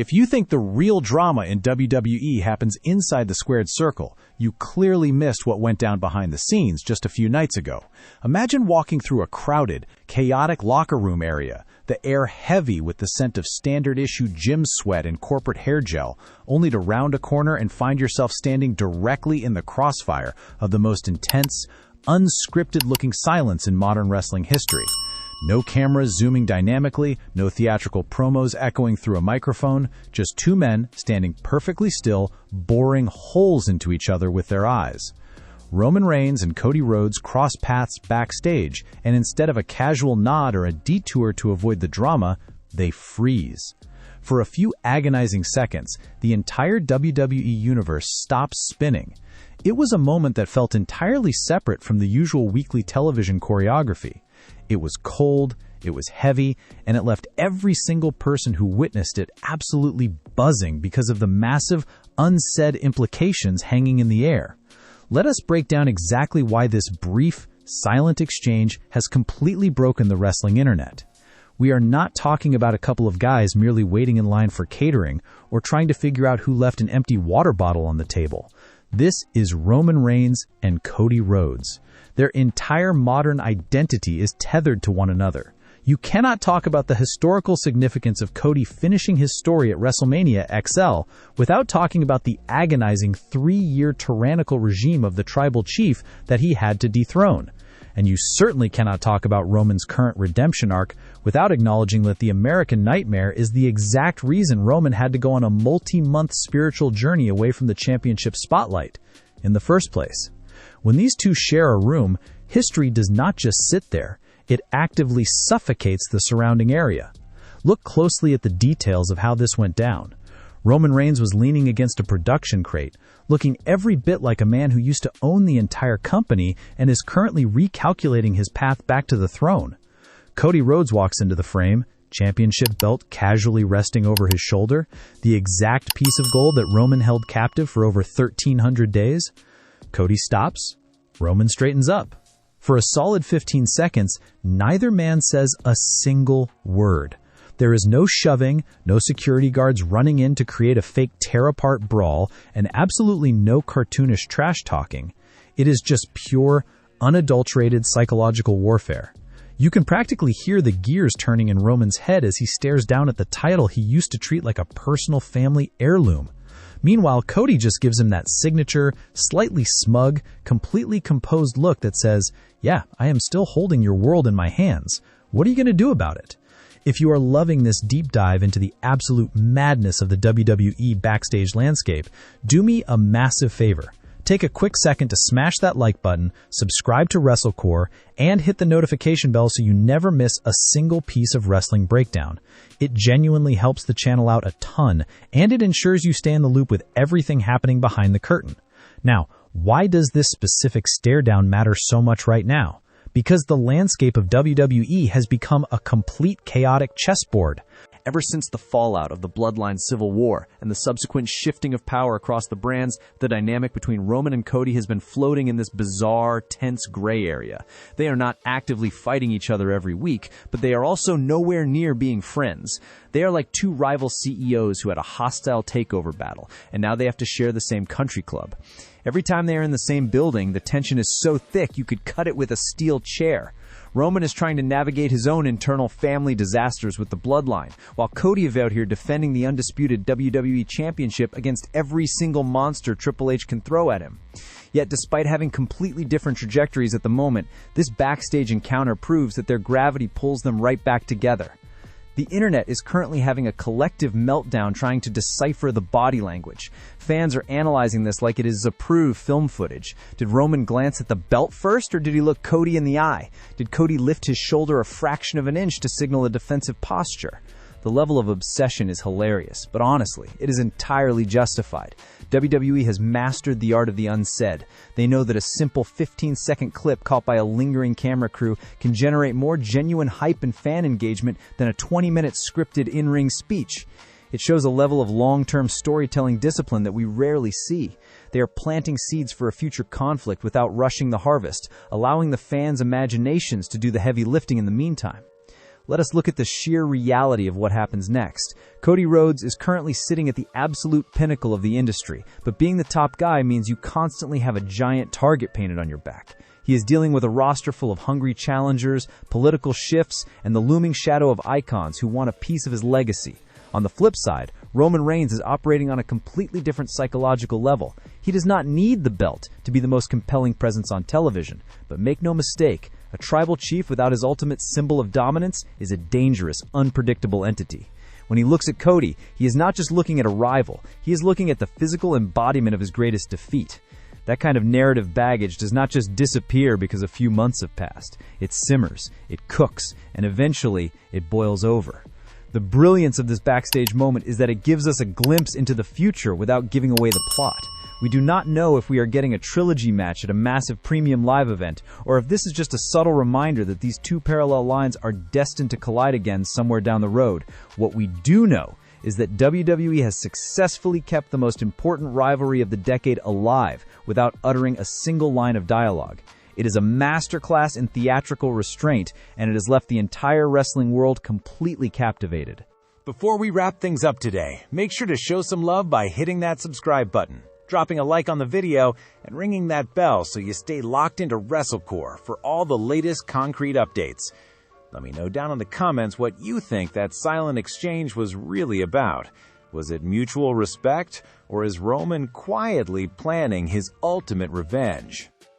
If you think the real drama in WWE happens inside the squared circle, you clearly missed what went down behind the scenes just a few nights ago. Imagine walking through a crowded, chaotic locker room area, the air heavy with the scent of standard-issue gym sweat and corporate hair gel, only to round a corner and find yourself standing directly in the crossfire of the most intense, unscripted-looking silence in modern wrestling history. No cameras zooming dynamically, no theatrical promos echoing through a microphone, just two men standing perfectly still, boring holes into each other with their eyes. Roman Reigns and Cody Rhodes cross paths backstage, and instead of a casual nod or a detour to avoid the drama, they freeze. For a few agonizing seconds, the entire WWE universe stops spinning. It was a moment that felt entirely separate from the usual weekly television choreography. It was cold, it was heavy, and it left every single person who witnessed it absolutely buzzing because of the massive, unsaid implications hanging in the air. Let us break down exactly why this brief, silent exchange has completely broken the wrestling internet. We are not talking about a couple of guys merely waiting in line for catering or trying to figure out who left an empty water bottle on the table. This is Roman Reigns and Cody Rhodes. Their entire modern identity is tethered to one another. You cannot talk about the historical significance of Cody finishing his story at WrestleMania XL without talking about the agonizing 3-year tyrannical regime of the tribal chief that he had to dethrone. And you certainly cannot talk about Roman's current redemption arc without acknowledging that the American Nightmare is the exact reason Roman had to go on a multi-month spiritual journey away from the championship spotlight in the first place. When these two share a room, history does not just sit there. It actively suffocates the surrounding area. Look closely at the details of how this went down. Roman Reigns was leaning against a production crate, looking every bit like a man who used to own the entire company and is currently recalculating his path back to the throne. Cody Rhodes walks into the frame, championship belt casually resting over his shoulder, the exact piece of gold that Roman held captive for over 1,300 days. Cody stops, Roman straightens up. For a solid 15 seconds, neither man says a single word. There is no shoving, no security guards running in to create a fake tear-apart brawl, and absolutely no cartoonish trash talking. It is just pure, unadulterated psychological warfare. You can practically hear the gears turning in Roman's head as he stares down at the title he used to treat like a personal family heirloom. Meanwhile, Cody just gives him that signature, slightly smug, completely composed look that says, "Yeah, I am still holding your world in my hands. What are you going to do about it?" If you are loving this deep dive into the absolute madness of the WWE backstage landscape, do me a massive favor. Take a quick second to smash that like button, subscribe to WrestleCore, and hit the notification bell so you never miss a single piece of wrestling breakdown. It genuinely helps the channel out a ton, and it ensures you stay in the loop with everything happening behind the curtain. Now, why does this specific stare-down matter so much right now? Because the landscape of WWE has become a complete chaotic chessboard. Ever since the fallout of the Bloodline Civil War and the subsequent shifting of power across the brands, the dynamic between Roman and Cody has been floating in this bizarre, tense gray area. They are not actively fighting each other every week, but they are also nowhere near being friends. They are like two rival CEOs who had a hostile takeover battle, and now they have to share the same country club. Every time they are in the same building, the tension is so thick you could cut it with a steel chair. Roman is trying to navigate his own internal family disasters with the Bloodline, while Cody is out here defending the Undisputed WWE Championship against every single monster Triple H can throw at him. Yet, despite having completely different trajectories at the moment, this backstage encounter proves that their gravity pulls them right back together. The internet is currently having a collective meltdown trying to decipher the body language. Fans are analyzing this like it is approved film footage. Did Roman glance at the belt first, or did he look Cody in the eye? Did Cody lift his shoulder a fraction of an inch to signal a defensive posture? The level of obsession is hilarious, but honestly, it is entirely justified. WWE has mastered the art of the unsaid. They know that a simple 15-second clip caught by a lingering camera crew can generate more genuine hype and fan engagement than a 20-minute scripted in-ring speech. It shows a level of long-term storytelling discipline that we rarely see. They are planting seeds for a future conflict without rushing the harvest, allowing the fans' imaginations to do the heavy lifting in the meantime. let us look at the sheer reality of what happens next. Cody Rhodes is currently sitting at the absolute pinnacle of the industry, but being the top guy means you constantly have a giant target painted on your back. He is dealing with a roster full of hungry challengers, political shifts, and the looming shadow of icons who want a piece of his legacy. On the flip side, Roman Reigns is operating on a completely different psychological level. He does not need the belt to be the most compelling presence on television, but make no mistake, a tribal chief without his ultimate symbol of dominance is a dangerous, unpredictable entity. When he looks at Cody, he is not just looking at a rival, he is looking at the physical embodiment of his greatest defeat. That kind of narrative baggage does not just disappear because a few months have passed. It simmers, it cooks, and eventually it boils over. The brilliance of this backstage moment is that it gives us a glimpse into the future without giving away the plot. We do not know if we are getting a trilogy match at a massive premium live event, or if this is just a subtle reminder that these two parallel lines are destined to collide again somewhere down the road. What we do know is that WWE has successfully kept the most important rivalry of the decade alive without uttering a single line of dialogue. It is a masterclass in theatrical restraint, and it has left the entire wrestling world completely captivated. Before we wrap things up today, make sure to show some love by hitting that subscribe button, dropping a like on the video, and ringing that bell so you stay locked into WrestleCore for all the latest concrete updates. Let me know down in the comments what you think that silent exchange was really about. Was it mutual respect, or is Roman quietly planning his ultimate revenge?